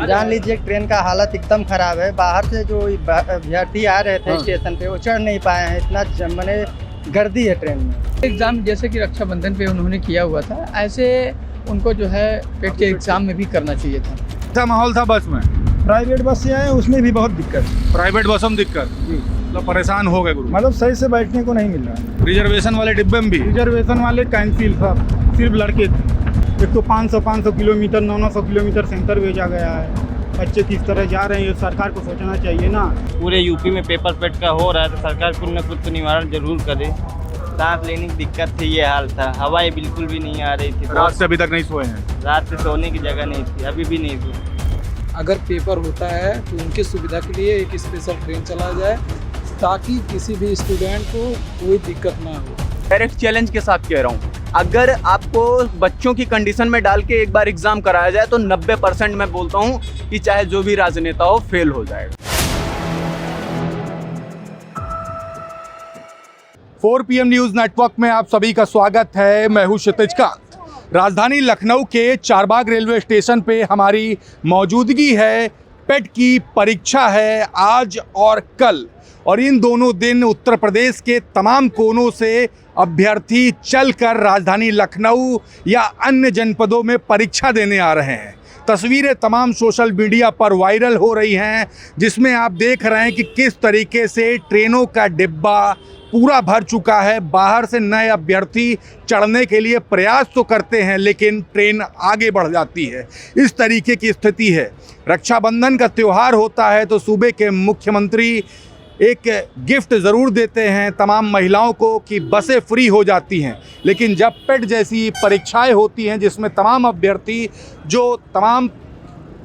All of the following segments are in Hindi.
जान लीजिए ट्रेन का हालत एकदम ख़राब है। बाहर से जो अभ्यर्थी आ रहे थे स्टेशन पे वो चढ़ नहीं पाए हैं, इतना माने गर्दी है ट्रेन में। एग्ज़ाम जैसे कि रक्षाबंधन पे उन्होंने किया हुआ था, ऐसे उनको जो है पेट के एग्ज़ाम में भी करना चाहिए था। क्या माहौल था बस में? प्राइवेट बस से आए उसमें भी बहुत दिक्कत, प्राइवेट बसों में दिक्कत, मतलब परेशान हो गए गुरु। मतलब सही से बैठने को नहीं मिल रहा है। रिजर्वेशन वाले डिब्बे में भी रिजर्वेशन वाले कैंसिल सब, सिर्फ लड़के थे। एक तो 500 किलोमीटर 900 किलोमीटर सेंटर भेजा गया है। बच्चे किस तरह जा रहे हैं, ये सरकार को सोचना चाहिए ना। पूरे यूपी में पेपर पेट का हो रहा है तो सरकार कुछ न कुछ तो निवारण जरूर करे। सांस लेने की दिक्कत थी, ये हाल था। हवाएं बिल्कुल भी नहीं आ रही थी, रात से अभी तक नहीं सोए हैं। रात से सोने की जगह नहीं थी, अभी भी नहीं थी। अगर पेपर होता है तो उनकी सुविधा के लिए एक स्पेशल ट्रेन चला जाए ताकि किसी भी स्टूडेंट को कोई दिक्कत ना हो। डायरेक्ट चैलेंज के साथ कह रहा हूँ, अगर आपको बच्चों की कंडीशन में डाल के एक बार एग्जाम कराया जाए तो 90% मैं बोलता हूँ कि चाहे जो भी राजनेता हो फेल हो जाएगा। 4 PM न्यूज नेटवर्क में आप सभी का स्वागत है। मैं हूं क्षितिज कांत। राजधानी लखनऊ के चारबाग रेलवे स्टेशन पे हमारी मौजूदगी है। पेट की परीक्षा है आज और कल, और इन दोनों दिन उत्तर प्रदेश के तमाम कोनों से अभ्यर्थी चलकर राजधानी लखनऊ या अन्य जनपदों में परीक्षा देने आ रहे हैं। तस्वीरें तमाम सोशल मीडिया पर वायरल हो रही हैं, जिसमें आप देख रहे हैं कि किस तरीके से ट्रेनों का डिब्बा पूरा भर चुका है। बाहर से नए अभ्यर्थी चढ़ने के लिए प्रयास तो करते हैं, लेकिन ट्रेन आगे बढ़ जाती है। इस तरीके की स्थिति है। रक्षाबंधन का त्यौहार होता है तो सूबे के मुख्यमंत्री एक गिफ्ट ज़रूर देते हैं तमाम महिलाओं को कि बसें फ्री हो जाती हैं, लेकिन जब पेट जैसी परीक्षाएं होती हैं जिसमें तमाम अभ्यर्थी जो तमाम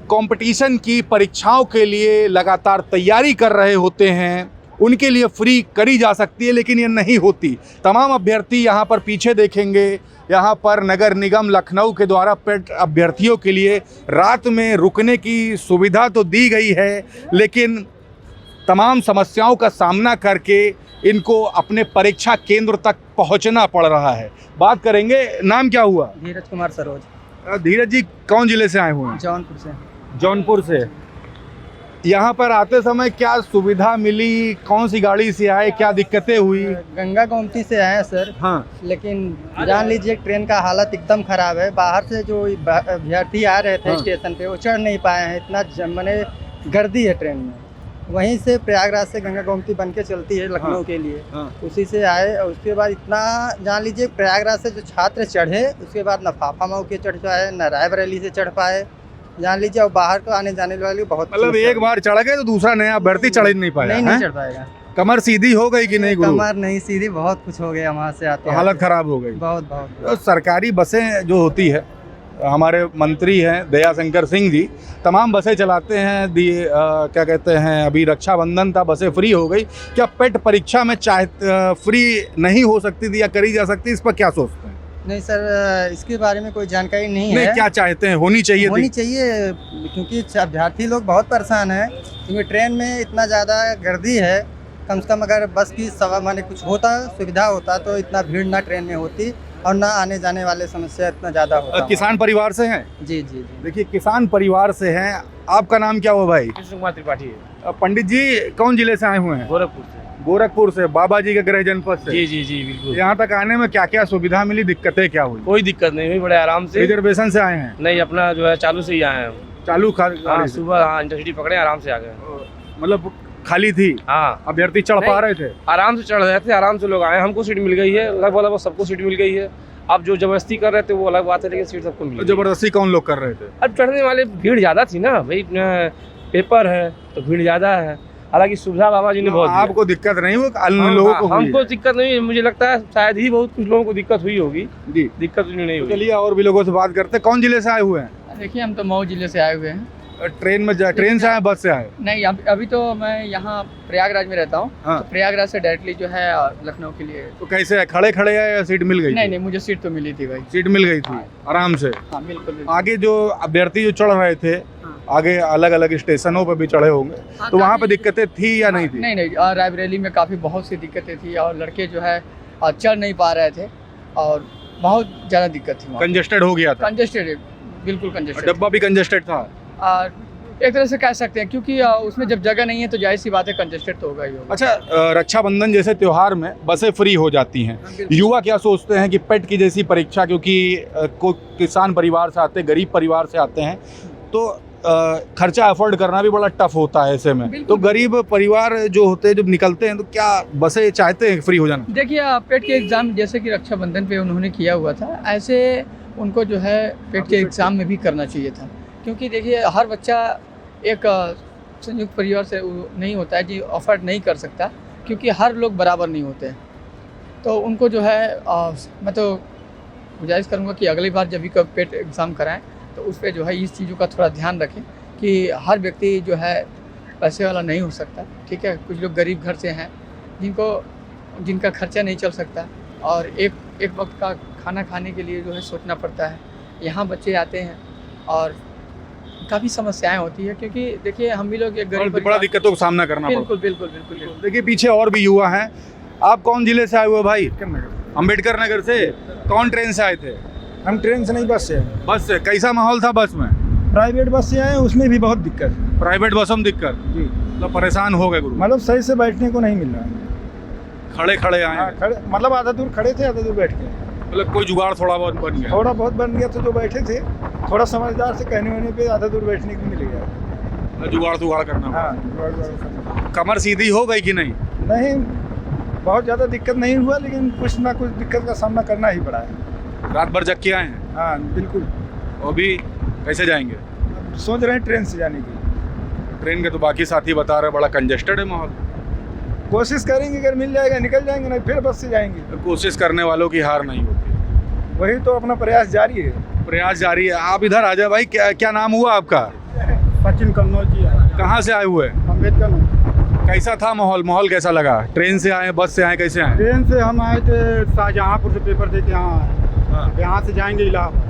कंपटीशन की परीक्षाओं के लिए लगातार तैयारी कर रहे होते हैं, उनके लिए फ्री करी जा सकती है, लेकिन ये नहीं होती। तमाम अभ्यर्थी यहाँ पर पीछे देखेंगे, यहाँ पर नगर निगम लखनऊ के द्वारा पेट अभ्यर्थियों के लिए रात में रुकने की सुविधा तो दी गई है, लेकिन तमाम समस्याओं का सामना करके इनको अपने परीक्षा केंद्र तक पहुंचना पड़ रहा है। बात करेंगे, नाम क्या हुआ? धीरज कुमार सरोज। धीरज जी कौन जिले से आए हुए हैं? जौनपुर से। जौनपुर से। यहाँ पर आते समय क्या सुविधा मिली, कौन सी गाड़ी से आए, क्या दिक्कतें हुई? गंगा गोमती से आए हैं सर। हाँ, लेकिन जान लीजिए ट्रेन का हालत एकदम ख़राब है। बाहर से जो अभ्यर्थी आ रहे थे स्टेशन पे वो चढ़ नहीं पाए हैं, इतना माने गर्दी है ट्रेन में। वहीं से प्रयागराज से गंगा गोमती बन के चलती है लखनऊ के लिए। उसी से आए और उसके बाद इतना जान लीजिए प्रयागराज से जो छात्र चढ़े उसके बाद न फाफा मऊ के चढ़ पाए न रायबरेली से चढ़ पाए, जान लीजिए। और बाहर को आने जाने वाले बहुत, मतलब एक बार चढ़ गए तो दूसरा नया अभ्यर्थी चढ़ ही नहीं पाया। नहीं चढ़ पाएगा। कमर सीधी हो गई कि नहीं गुरु? कमर नहीं सीधी, बहुत कुछ हो गया वहाँ से आते। हालत खराब हो गई बहुत बहुत। तो सरकारी बसें जो होती है, हमारे मंत्री हैं दया शंकर सिंह जी, तमाम बसें चलाते हैं। क्या कहते हैं, अभी रक्षाबंधन था, बसें फ्री हो गई। क्या पेट परीक्षा में फ्री नहीं हो सकती थी या करी जा सकती, इस पर क्या सोचते हैं? नहीं सर, इसके बारे में कोई जानकारी नहीं है। क्या चाहते हैं, होनी चाहिए? होनी चाहिए, क्योंकि अभ्यर्थी लोग बहुत परेशान हैं, क्योंकि ट्रेन में इतना ज़्यादा गर्दी है। कम से कम अगर बस की माने कुछ होता, सुविधा होता तो इतना भीड़ ना ट्रेन में होती और ना आने जाने वाले समस्या इतना ज़्यादा होता। किसान परिवार से हैं? जी जी जी। देखिए, किसान परिवार से हैं। आपका नाम क्या हुआ भाई? कृष्ण कुमार त्रिपाठी। पंडित जी कौन जिले से आए हुए हैं? गोरखपुर से। गोरखपुर से, बाबा जी के गृह जनपद से। जी जी जी बिल्कुल। यहाँ तक आने में क्या क्या सुविधा मिली, दिक्कतें क्या हुई? कोई दिक्कत नहीं हुई, बड़े आराम से। रिजर्वेशन से आए हैं? नहीं, अपना जो है चालू से ही आए हैं। चालू हाँ, सुबह इंटरसिटी पकड़े, आराम से आ गए। मतलब खाली थी? हाँ, अभ्यर्थी चढ़ पा रहे थे? आराम से चढ़ रहे थे, आराम से लोग आए। हमको सीट मिल गई है, लगभग सबको सीट मिल गई है। अब जो जबरदस्ती कर रहे थे वो अलग बात है, लेकिन सीट सबको मिल गई। जबरदस्ती कौन लोग कर रहे थे? अब चढ़ने वाले भीड़ ज्यादा थी ना भाई, पेपर है तो भीड़ ज्यादा है। हालांकि सुविधा बाबा जी ने बहुत दिया। आपको दिक्कत नहीं हुई? अन्य लोगों को हुई? हमको दिक्कत नहीं, मुझे लगता है शायद ही बहुत कुछ लोगों को दिक्कत हुई होगी। जी, दिक्कत नहीं हुई। चलिए और भी लोगों से बात करते हैं। कौन जिले से आए हुए हैं? देखिए, हम तो मऊ जिले से आए हुए हैं। ट्रेन से आए, बस से आए? नहीं, अभी तो मैं यहाँ प्रयागराज में रहता हूँ। हाँ। तो प्रयागराज से डायरेक्टली जो है लखनऊ के लिए। तो कैसे है, खड़े खड़े आए या सीट मिल गई? नहीं, मुझे सीट तो मिली थी भाई। सीट मिल गई थी आराम से? हाँ बिल्कुल। आगे जो अभ्यर्थी जो चढ़ रहे थे, आगे अलग अलग स्टेशनों पर भी चढ़े होंगे, तो वहाँ पे दिक्कतें थी या नहीं थी? नहीं, रायबरेली में काफ़ी बहुत सी दिक्कतें थी और लड़के जो है चढ़ नहीं पा रहे थे और बहुत ज़्यादा दिक्कत थी। कंजेस्टेड हो गया था? कंजेस्टेड, बिल्कुल कंजेस्टेड। डब्बा भी कंजेस्टेड था? एक तरह से कह सकते हैं, क्योंकि उसमें जब जगह नहीं है तो जाहिर सी बात है कंजेस्टेड तो होगा ही होगा। अच्छा, रक्षाबंधन जैसे त्योहार में बसें फ्री हो जाती हैं, युवा क्या सोचते हैं कि पेट की जैसी परीक्षा, क्योंकि को किसान परिवार से आते हैं, गरीब परिवार से आते हैं, तो खर्चा अफोर्ड करना भी बड़ा टफ होता है ऐसे में, तो गरीब परिवार जो होते हैं जब निकलते हैं तो क्या बसें चाहते हैं फ्री हो जाना? देखिए, पेट के एग्ज़ाम जैसे कि रक्षाबंधन पे उन्होंने किया हुआ था, ऐसे उनको जो है पेट के एग्ज़ाम में भी करना चाहिए था, क्योंकि देखिए हर बच्चा एक संयुक्त परिवार से नहीं होता है, जो अफोर्ड नहीं कर सकता, क्योंकि हर लोग बराबर नहीं होते हैं। तो उनको जो है मैं तो गुजारिश करूँगा कि अगली बार जब भी पेट एग्ज़ाम कराएं तो उस पर जो है इस चीज़ों का थोड़ा ध्यान रखें कि हर व्यक्ति जो है पैसे वाला नहीं हो सकता, ठीक है। कुछ लोग गरीब घर से हैं जिनका खर्चा नहीं चल सकता और एक वक्त का खाना खाने के लिए जो है सोचना पड़ता है। यहाँ बच्चे आते हैं और काफ़ी समस्याएं होती है, क्योंकि देखिए हम भी लोग एक गरीब बड़ा दिक्कतों का सामना करना पड़ता बिल्कुल बिल्कुल बिल्कुल बिल्कुल। है। देखिए पीछे और भी युवा हैं। आप कौन जिले से आए हुए भाई? अम्बेडकर नगर से। कौन ट्रेन से आए थे? हम ट्रेन से नहीं, बस से। बस से। कैसा माहौल था बस में? प्राइवेट बस से आए, उसमें भी बहुत दिक्कत। प्राइवेट बसों में दिक्कत जी, मतलब परेशान हो गए गुरु। मतलब सही से बैठने को नहीं मिल रहा है। खड़े खड़े आए। हाँ, खड़े मतलब आधा दूर खड़े थे, आधा दूर बैठ गए। मतलब कोई जुगाड़ थोड़ा बहुत बन गया? थोड़ा बहुत बन गया, तो जो बैठे थे थोड़ा समझदार से कहने वहने पे आधा दूर बैठने को मिल गया। जुगाड़ करना पड़ा। हाँ, जुगाड़। कमर सीधी हो गई कि नहीं? नहीं, बहुत ज़्यादा दिक्कत नहीं हुआ, लेकिन कुछ ना कुछ दिक्कत का सामना करना ही पड़ा है। रात भर जग के आए हैं? हाँ बिल्कुल। अभी कैसे जाएंगे? सोच रहे हैं ट्रेन से जाने की। ट्रेन के तो बाकी साथी बता रहे बड़ा कंजेस्टेड है माहौल। कोशिश करेंगे, अगर मिल जाएगा निकल जाएंगे, नहीं फिर बस से जाएंगे। कोशिश करने वालों की हार नहीं होती। वही तो अपना प्रयास जारी है। प्रयास जारी है। आप इधर आ जाए भाई। क्या नाम हुआ आपका? सचिन कन्नौज जी। कहाँ से आए हुए? अम्बेडकर। कैसा था माहौल कैसा लगा? ट्रेन से आए, बस से आए, कैसे आए? ट्रेन से हम आए थे शाहजहाँपुर से, पेपर दे के यहाँ आए। यहाँ से जाएंगे इलाहाबाद।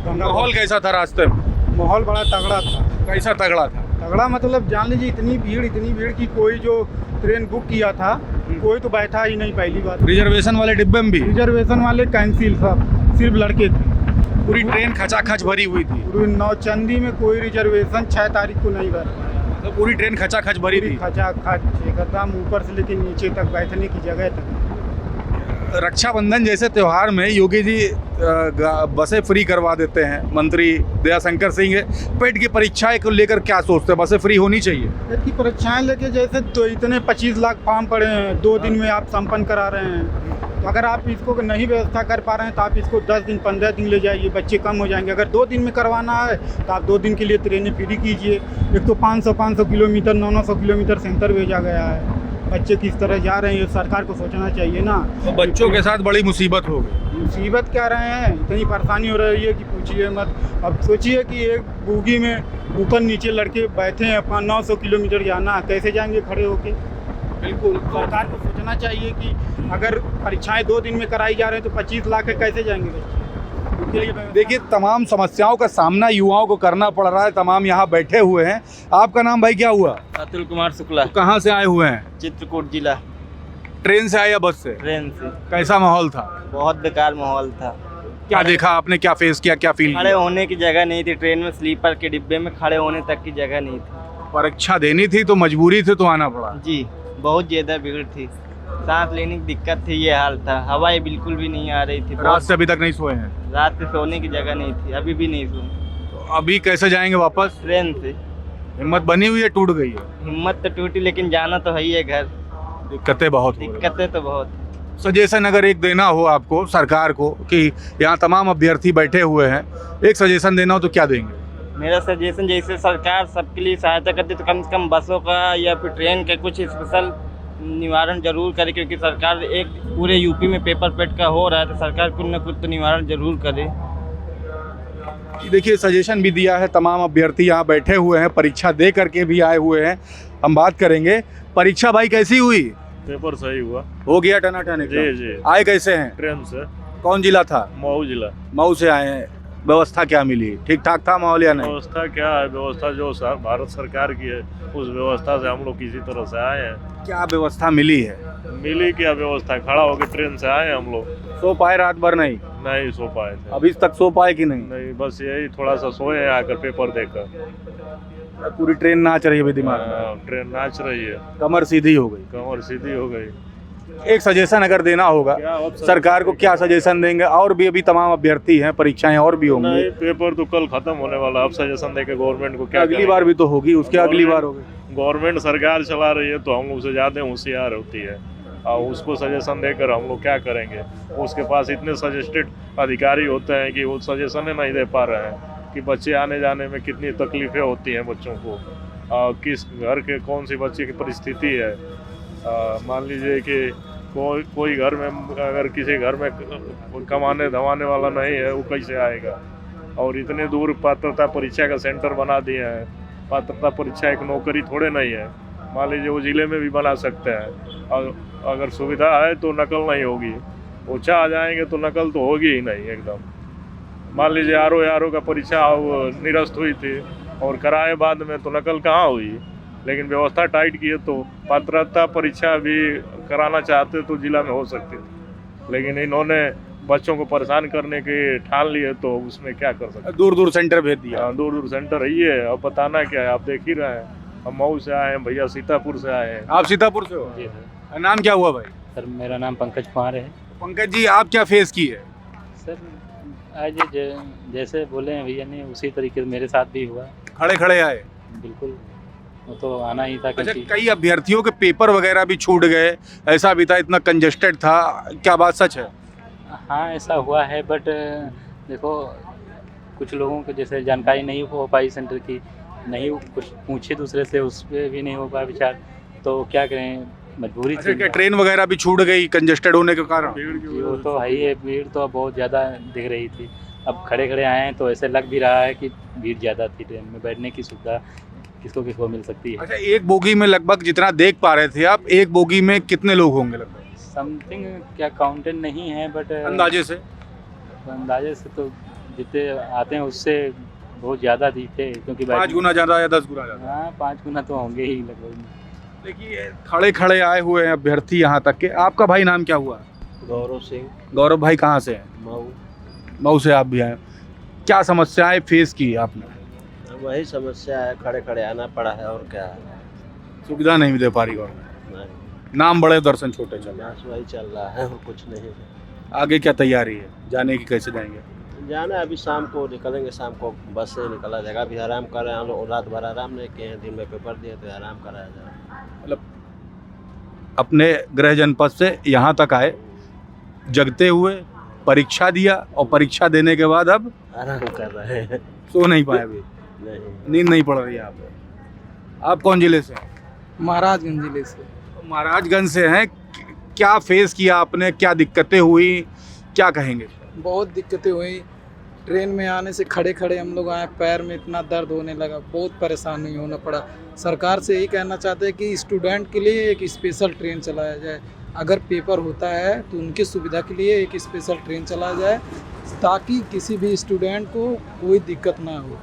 तो माहौल कैसा था रास्ते में? माहौल बड़ा तगड़ा था। कैसा तगड़ा था? तगड़ा मतलब जान लीजिए इतनी भीड़ कि कोई जो ट्रेन बुक किया था कोई तो बैठा ही नहीं। पहली बात, रिजर्वेशन वाले डिब्बे में भी? रिजर्वेशन वाले कैंसिल, सब सिर्फ लड़के थे। पूरी ट्रेन खचाखच भरी हुई थी। पूरी नौचंदी में कोई रिजर्वेशन 6 तारीख को नहीं भर पाया। तो पूरी ट्रेन खचाखच भरी थी। खचाखच एकदम ऊपर से लेकर नीचे तक बैठने की जगह तक। रक्षाबंधन जैसे त्योहार में योगी जी बसें फ्री करवा देते हैं। मंत्री दयाशंकर सिंह पेट की परीक्षाएं को लेकर क्या सोचते हैं? बसें फ्री होनी चाहिए? पेट की परीक्षाएं लेके जैसे तो इतने 25 लाख फॉर्म पड़े हैं, 2 दिन में आप संपन्न करा रहे हैं। तो अगर आप इसको नहीं व्यवस्था कर पा रहे हैं तो आप इसको 10 दिन 15 दिन ले जाइए, बच्चे कम हो जाएंगे। अगर 2 दिन में करवाना है तो आप 2 दिन के लिए ट्रेनें फ्री कीजिए। एक तो 500 किलोमीटर 900 किलोमीटर सेंटर भेजा गया है, बच्चे किस तरह जा रहे हैं ये सरकार को सोचना चाहिए ना। तो बच्चों के साथ बड़ी मुसीबत हो गई। मुसीबत क्या रहे हैं, इतनी परेशानी हो रही है कि पूछिए मत। अब सोचिए कि एक बोगी में ऊपर नीचे लड़के बैठे हैं, 900 किलोमीटर जाना, कैसे जाएंगे खड़े होके? बिल्कुल सरकार को सोचना चाहिए कि अगर परीक्षाएं 2 दिन में कराई जा रही हैं तो 25 लाख है, कैसे जाएंगे बच्चे? देखिए तमाम समस्याओं का सामना युवाओं को करना पड़ रहा है। तमाम यहाँ बैठे हुए हैं। आपका नाम भाई क्या हुआ? अतुल कुमार शुक्ला। तो कहाँ से आए हुए हैं? चित्रकूट जिला। ट्रेन से आए या बस से? ट्रेन से। कैसा माहौल था? बहुत बेकार माहौल था। क्या देखा आपने, क्या फेस किया, क्या फील खड़े किया? होने की जगह नहीं थी ट्रेन में, स्लीपर के डिब्बे में खड़े होने तक की जगह नहीं थी। परीक्षा देनी थी तो मजबूरी थी तो आना पड़ा। जी, बहुत ज़्यादा भीड़ थी, सांस लेने की दिक्कत थी, ये हाल था। हवाएं बिल्कुल भी नहीं आ रही थी। रात से अभी तक नहीं सोए हैं? रात से सोने की जगह नहीं थी, अभी भी नहीं सोए। तो अभी कैसे जाएंगे वापस? ट्रेन से। हिम्मत बनी हुई है, टूट गई है? हिम्मत तो टूटी, लेकिन जाना तो है ही है घर। दिक्कतें बहुत हो रही हैं। दिक्कतें तो बहुत। सजेशन अगर एक देना हो आपको सरकार को कि यहाँ तमाम अभ्यर्थी बैठे हुए हैं, एक सजेशन देना हो तो क्या देंगे? मेरा सजेशन, जैसे सरकार सबके लिए सहायता करती तो कम से कम बसों का या फिर ट्रेन का कुछ स्पेशल निवारण जरूर करे, क्योंकि सरकार एक पूरे यूपी में पेपर पेट का हो रहा है तो सरकार कुछ न कुछ तो निवारण जरूर करे। देखिए सजेशन भी दिया है। तमाम अभ्यर्थी यहाँ बैठे हुए हैं, परीक्षा दे करके भी आए हुए हैं। हम बात करेंगे। परीक्षा भाई कैसी हुई? पेपर सही हुआ। हो गया टनाटन? जी जी। आए कैसे हैं? ट्रेन से। कौन जिला था? मऊ जिला। मऊ से आए हैं। व्यवस्था क्या मिली? ठीक ठाक था माहौल या नहीं? व्यवस्था क्या है, व्यवस्था जो भारत सरकार की है उस व्यवस्था से हम लोग किसी तरह से आए हैं। क्या व्यवस्था मिली है? मिली क्या व्यवस्था, खड़ा होकर ट्रेन से आए हम लोग। सो पाए रात भर? नहीं सो पाए थे। अभी तक सो पाए कि नहीं? नहीं, बस यही थोड़ा सा सोए हैं आकर पेपर देकर। पूरी ट्रेन नाच रही है अभी दिमाग में, ट्रेन नाच रही है, कमर सीधी हो गई। कमर सीधी हो गई। एक सजेशन अगर देना होगा सरकार को, क्या सजेशन देंगे? और भी अभी तमाम अभ्यर्थी हैं, परीक्षाएं और भी होंगी। नहीं, पेपर तो कल खत्म होने वाला, अब सजेशन देके गवर्नमेंट को क्या अगली बार भी तो होगी, उसके अगली बार होगी। गवर्नमेंट सरकार चला रही है तो हम लोग से ज़्यादा होशियार होती है, और उसको सजेशन देकर हम लोग क्या करेंगे? उसके पास इतने सजेस्टेड अधिकारी होते हैं कि वो सजेशन नहीं दे पा रहे हैं कि बच्चे आने जाने में कितनी तकलीफ़ें होती हैं बच्चों को, किस घर के कौन सी बच्चे की परिस्थिति है। मान लीजिए कि कोई घर में, अगर किसी घर में कमाने धमाने वाला नहीं है, वो कैसे आएगा? और इतने दूर पात्रता परीक्षा का सेंटर बना दिए हैं। पात्रता परीक्षा एक नौकरी थोड़े नहीं है, मान लीजिए वो ज़िले में भी बना सकते हैं, और अगर सुविधा है तो नकल नहीं होगी। वो चाह जाएंगे तो नकल तो होगी ही नहीं एकदम। मान लीजिए आर का परीक्षा निरस्त हुई थी और कराए बाद में, तो नकल कहाँ हुई? लेकिन व्यवस्था टाइट की है तो पात्रता परीक्षा भी कराना चाहते तो जिला में हो सकती थी, लेकिन इन्होंने बच्चों को परेशान करने के ठान लिए, तो उसमें क्या कर सकते? दूर दूर सेंटर भेज दिया। दूर दूर सेंटर ही है, अब बताना क्या है? आप देख ही रहे हैं, हम मऊ से आए हैं, भैया सीतापुर से आए हैं। आप सीतापुर से हो? जी सर। नाम क्या हुआ भाई? सर मेरा नाम पंकज कुमार है। पंकज जी, आप क्या फेस की है? सर आज जैसे बोले हैं भैया ने, उसी तरीके से मेरे साथ भी हुआ। खड़े खड़े आए? बिल्कुल, वो तो आना ही था। अच्छा, क्योंकि कई अभ्यर्थियों के पेपर वगैरह भी छूट गए, ऐसा भी था, इतना कंजेस्टेड था, क्या बात सच है? हाँ ऐसा हुआ है, बट देखो कुछ लोगों को जैसे जानकारी नहीं हो पाई सेंटर की, नहीं कुछ पूछे दूसरे से, उस पर भी नहीं हो पाया विचार, तो क्या करें, मजबूरी अच्छा, थी। क्या ट्रेन वगैरह भी छूट गई कंजेस्टेड होने के कारण? वो तो है ही है, भीड़ तो बहुत ज़्यादा दिख रही थी। अब खड़े खड़े आए हैं तो ऐसे लग भी रहा है कि भीड़ ज़्यादा थी। ट्रेन में बैठने की सुविधा किसको किसको मिल सकती है। अच्छा, एक बोगी में लगभग जितना देख पा रहे थे आप, एक बोगी में कितने लोग होंगे लगभग? समथिंग क्या काउंटेड नहीं है, बट अंदाजे से से तो जितने आते हैं उससे बहुत ज़्यादा थे, क्योंकि 5 गुना ज़्यादा या 10 गुना ज़्यादा? हाँ 5 गुना तो होंगे ही लगभग। देखिए, खड़े खड़े आए हुए हैं अभ्यर्थी यहाँ तक के। आपका भाई नाम क्या हुआ? गौरव सिंह। गौरव भाई कहाँ से हैं? मऊ। मऊ से आप भी आए। क्या समस्याएं फेस की आपने? वही समस्या है, खड़े खड़े आना पड़ा है, और क्या है? सुविधा नहीं दे पा रही गवर्नमेंट। नहीं, नाम बड़े दर्शन छोटे चल रहे हैं। बस वही चल रहा है, और कुछ नहीं है। आगे क्या तैयारी है? जाने की कैसे जाएंगे? जाना अभी शाम को निकलेंगे, शाम को बस से निकला जाएगा। अभी आराम कर रहे हैं हम लोग, रात भर आराम नहीं किए हैं, दिन में पेपर दिए तो आराम कराया जाए। मतलब अपने गृह जनपद से यहाँ तक आए, जगते हुए परीक्षा दिया, और परीक्षा देने के बाद अब आराम कर रहे हैं। सो नहीं पाए अभी? नहीं, नींद नहीं पड़ रही है आप कौन जिले से हैं? महाराजगंज जिले से। महाराजगंज से हैं। क्या फेस किया आपने, क्या दिक्कतें हुई, क्या कहेंगे? बहुत दिक्कतें हुई, ट्रेन में आने से खड़े खड़े हम लोग आए, पैर में इतना दर्द होने लगा, बहुत परेशानी होना पड़ा। सरकार से यही कहना चाहते हैं कि स्टूडेंट के लिए एक स्पेशल ट्रेन चलाया जाए। अगर पेपर होता है तो उनकी सुविधा के लिए एक स्पेशल ट्रेन चलाया जाए, ताकि किसी भी स्टूडेंट को कोई दिक्कत ना हो।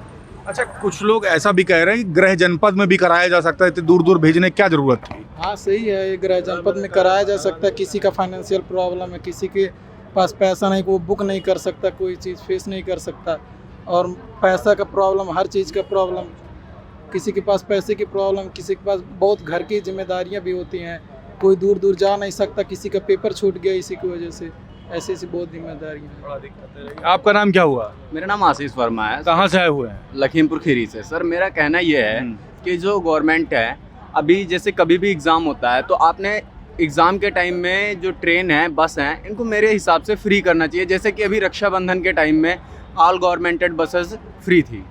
अच्छा, कुछ लोग ऐसा भी कह रहे हैं कि गृह जनपद में भी कराया जा सकता है, इतनी दूर दूर भेजने की क्या ज़रूरत थी? हाँ सही है, ये गृह जनपद में कराया जा सकता है। किसी का फाइनेंशियल प्रॉब्लम है, किसी के पास पैसा नहीं, वो बुक नहीं कर सकता, कोई चीज़ फेस नहीं कर सकता, और पैसा का प्रॉब्लम, हर चीज़ का प्रॉब्लम, किसी के पास पैसे की प्रॉब्लम, किसी के पास बहुत घर की जिम्मेदारियां भी होती हैं, कोई दूर दूर जा नहीं सकता, किसी का पेपर छूट गया इसी की वजह से, ऐसी ऐसी बहुत जिम्मेदारियाँ। आपका नाम क्या हुआ? मेरा नाम आशीष वर्मा है। कहाँ से आए हुए हैं? लखीमपुर खीरी से। सर मेरा कहना ये है कि जो गवर्नमेंट है, अभी जैसे कभी भी एग्ज़ाम होता है तो आपने एग्ज़ाम के टाइम में जो ट्रेन है, बस हैं, इनको मेरे हिसाब से फ्री करना चाहिए। जैसे कि अभी रक्षाबंधन के टाइम में ऑल गवर्नमेंटेड बसेस फ्री थी,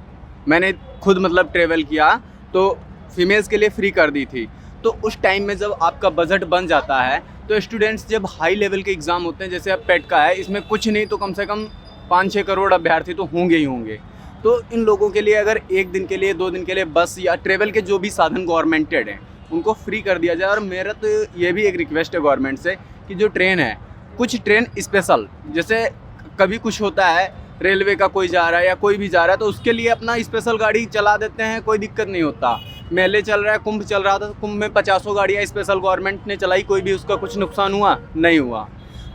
मैंने खुद मतलब ट्रेवल किया तो फीमेल्स के लिए फ्री कर दी थी। तो उस टाइम में जब आपका बजट बन जाता है तो स्टूडेंट्स जब हाई लेवल के एग्ज़ाम होते हैं, जैसे अब पेट का है, इसमें कुछ नहीं तो कम से कम 5-6 करोड़ अभ्यर्थी तो होंगे ही होंगे। तो इन लोगों के लिए अगर 1 दिन के लिए, 2 दिन के लिए बस या ट्रेवल के जो भी साधन गवर्नमेंटेड हैं उनको फ्री कर दिया जाए। और मेरा तो ये भी एक रिक्वेस्ट है गवर्नमेंट से कि जो ट्रेन है, कुछ ट्रेन स्पेशल, जैसे कभी कुछ होता है, रेलवे का कोई जा रहा है या कोई भी जा रहा है, तो उसके लिए अपना स्पेशल गाड़ी चला देते हैं, कोई दिक्कत नहीं होता। मेले चल रहा है, कुंभ चल रहा था, तो कुंभ में 50 गाड़ियाँ स्पेशल गवर्नमेंट ने चलाई, कोई भी उसका कुछ नुकसान हुआ नहीं हुआ।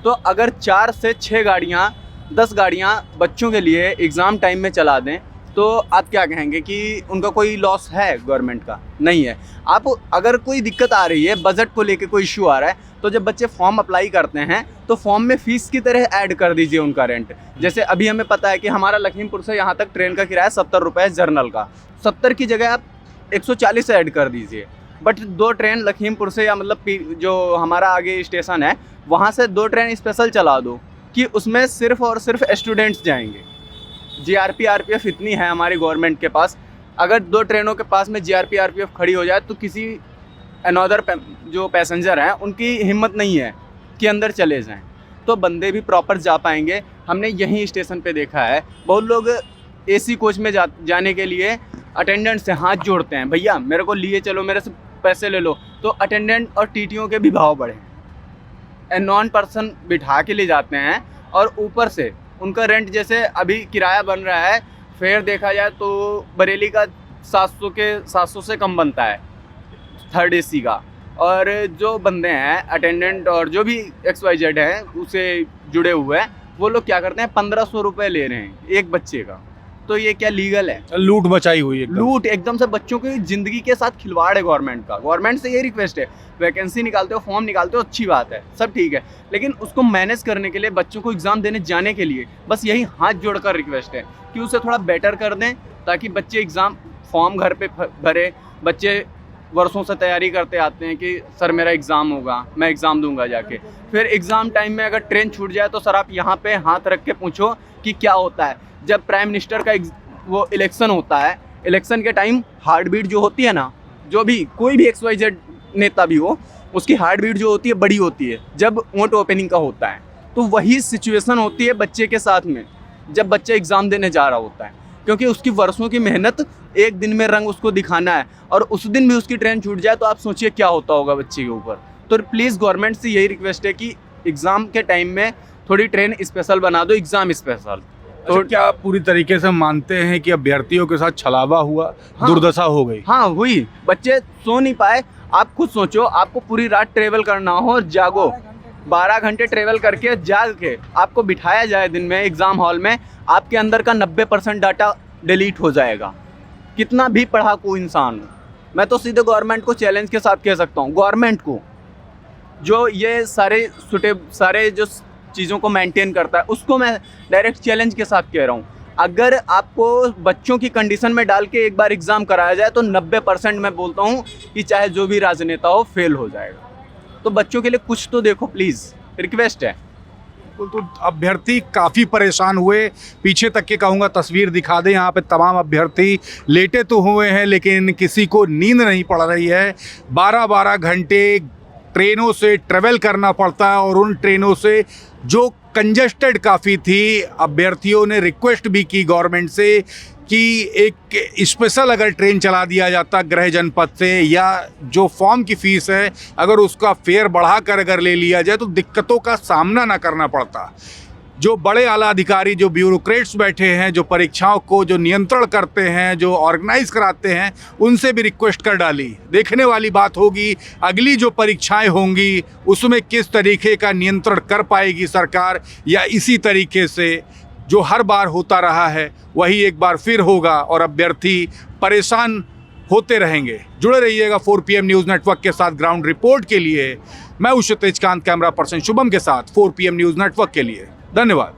तो अगर 4 से 6 गाड़ियाँ, 10 गाड़ियाँ बच्चों के लिए एग्ज़ाम टाइम में चला दें तो आप क्या कहेंगे कि उनका कोई लॉस है गवर्नमेंट का? नहीं है। आप अगर कोई दिक्कत आ रही है, बजट को लेके कोई इशू आ रहा है, तो जब बच्चे फॉर्म अप्लाई करते हैं तो फॉर्म में फ़ीस की तरह ऐड कर दीजिए उनका रेंट। जैसे अभी हमें पता है कि हमारा लखीमपुर से यहाँ तक ट्रेन का किराया 70 रुपये जर्नल का, 70 की जगह आप 140 ऐड कर दीजिए। बट 2 ट्रेन लखीमपुर से या मतलब जो हमारा आगे स्टेशन है वहाँ से 2 ट्रेन स्पेशल चला दो कि उसमें सिर्फ और सिर्फ स्टूडेंट्स जाएंगे। जीआरपी आरपीएफ इतनी है हमारी गवर्नमेंट के पास, अगर 2 ट्रेनों के पास में जीआरपी आरपीएफ खड़ी हो जाए तो किसी अनदर जो पैसेंजर हैं उनकी हिम्मत नहीं है कि अंदर चले जाएं, तो बंदे भी प्रॉपर जा पाएंगे। हमने यहीं स्टेशन पे देखा है बहुत लोग एसी कोच में जाने के लिए अटेंडेंट से हाथ जोड़ते हैं, भैया मेरे को लिए चलो, मेरे से पैसे ले लो, तो अटेंडेंट और टीटीओ के भी भाव बढ़े। नॉन पर्सन बिठा के ले जाते हैं और ऊपर से उनका रेंट, जैसे अभी किराया बन रहा है, फेयर देखा जाए तो बरेली का 700 से कम बनता है 3rd AC का, और जो बंदे हैं अटेंडेंट और जो भी XYZ हैं उसे जुड़े हुए हैं, वो लोग क्या करते हैं 1500 रुपये ले रहे हैं एक बच्चे का। तो ये क्या लीगल है? लूट मचाई हुई है, लूट एकदम से, बच्चों की ज़िंदगी के साथ खिलवाड़ है गवर्नमेंट का। गवर्नमेंट से ये रिक्वेस्ट है, वैकेंसी निकालते हो, फॉर्म निकालते हो, अच्छी बात है, सब ठीक है, लेकिन उसको मैनेज करने के लिए, बच्चों को एग्ज़ाम देने जाने के लिए बस यही हाथ जोड़कर रिक्वेस्ट है कि उसे थोड़ा बेटर कर दें, ताकि बच्चे एग्ज़ाम फॉर्म घर पे भरे। बच्चे वर्षों से तैयारी करते आते हैं कि सर मेरा एग्ज़ाम होगा, मैं एग्ज़ाम दूंगा जाके, फिर एग्ज़ाम टाइम में अगर ट्रेन छूट जाए तो सर आप यहाँ पे हाथ रख के पूछो कि क्या होता है। जब प्राइम मिनिस्टर का वो इलेक्शन होता है, इलेक्शन के टाइम हार्ट बीट जो होती है ना, जो भी कोई भी XYZ नेता भी हो, उसकी हार्ट बीट जो होती है बड़ी होती है जब वोट ओपनिंग का होता है। तो वही सिचुएशन होती है बच्चे के साथ में जब बच्चा एग्ज़ाम देने जा रहा होता है, क्योंकि उसकी वर्षों की मेहनत एक दिन में रंग उसको दिखाना है, और उस दिन भी उसकी ट्रेन छूट जाए तो आप सोचिए क्या होता होगा बच्चे के ऊपर। तो प्लीज़ गवर्नमेंट से यही रिक्वेस्ट है कि एग्ज़ाम के टाइम में थोड़ी ट्रेन स्पेशल बना दो, एग्ज़ाम स्पेशल। तो क्या आप पूरी तरीके से मानते हैं कि अभ्यर्थियों के साथ छलावा हुआ, हाँ, दुर्दशा हो गई? हाँ हुई, बच्चे सो नहीं पाए। आप खुद सोचो, आपको पूरी रात ट्रेवल करना हो, जागो, 12 घंटे ट्रेवल करके जाग के आपको बिठाया जाए दिन में एग्ज़ाम हॉल में, आपके अंदर का 90% डाटा डिलीट हो जाएगा, कितना भी पढ़ाकू इंसान हो। मैं तो सीधे गवर्नमेंट को चैलेंज के साथ कह सकता हूँ, गवर्नमेंट को जो ये सारे जो चीज़ों को मेंटेन करता है, उसको मैं डायरेक्ट चैलेंज के साथ कह रहा हूँ, अगर आपको बच्चों की कंडीशन में डाल के एक बार एग्ज़ाम कराया जाए तो 90% मैं बोलता हूँ कि चाहे जो भी राजनेता हो फेल हो जाएगा। तो बच्चों के लिए कुछ तो देखो प्लीज़, रिक्वेस्ट है। तो अभ्यर्थी काफ़ी परेशान हुए, पीछे तक के कहूँगा तस्वीर दिखा दें, यहाँ पे तमाम अभ्यर्थी लेटे तो हुए हैं लेकिन किसी को नींद नहीं पड़ रही है। 12-12 घंटे ट्रेनों से ट्रेवल करना पड़ता है, और उन ट्रेनों से जो कंजस्टेड काफ़ी थी, अभ्यर्थियों ने रिक्वेस्ट भी की गवर्नमेंट से कि एक स्पेशल अगर ट्रेन चला दिया जाता गृह जनपद से, या जो फॉर्म की फ़ीस है अगर उसका फेयर बढ़ा कर अगर ले लिया जाए तो दिक्कतों का सामना ना करना पड़ता। जो बड़े आला अधिकारी, जो ब्यूरोक्रेट्स बैठे हैं, जो परीक्षाओं को जो नियंत्रण करते हैं, जो ऑर्गेनाइज कराते हैं, उनसे भी रिक्वेस्ट कर डाली। देखने वाली बात होगी अगली जो परीक्षाएं होंगी उसमें किस तरीके का नियंत्रण कर पाएगी सरकार, या इसी तरीके से जो हर बार होता रहा है वही एक बार फिर होगा और अभ्यर्थी परेशान होते रहेंगे। जुड़े रहिएगा 4 PM न्यूज़ नेटवर्क के साथ। ग्राउंड रिपोर्ट के लिए मैं क्षितिज कांत, कैमरा पर्सन शुभम के साथ 4 PM न्यूज़ नेटवर्क के लिए। धन्यवाद।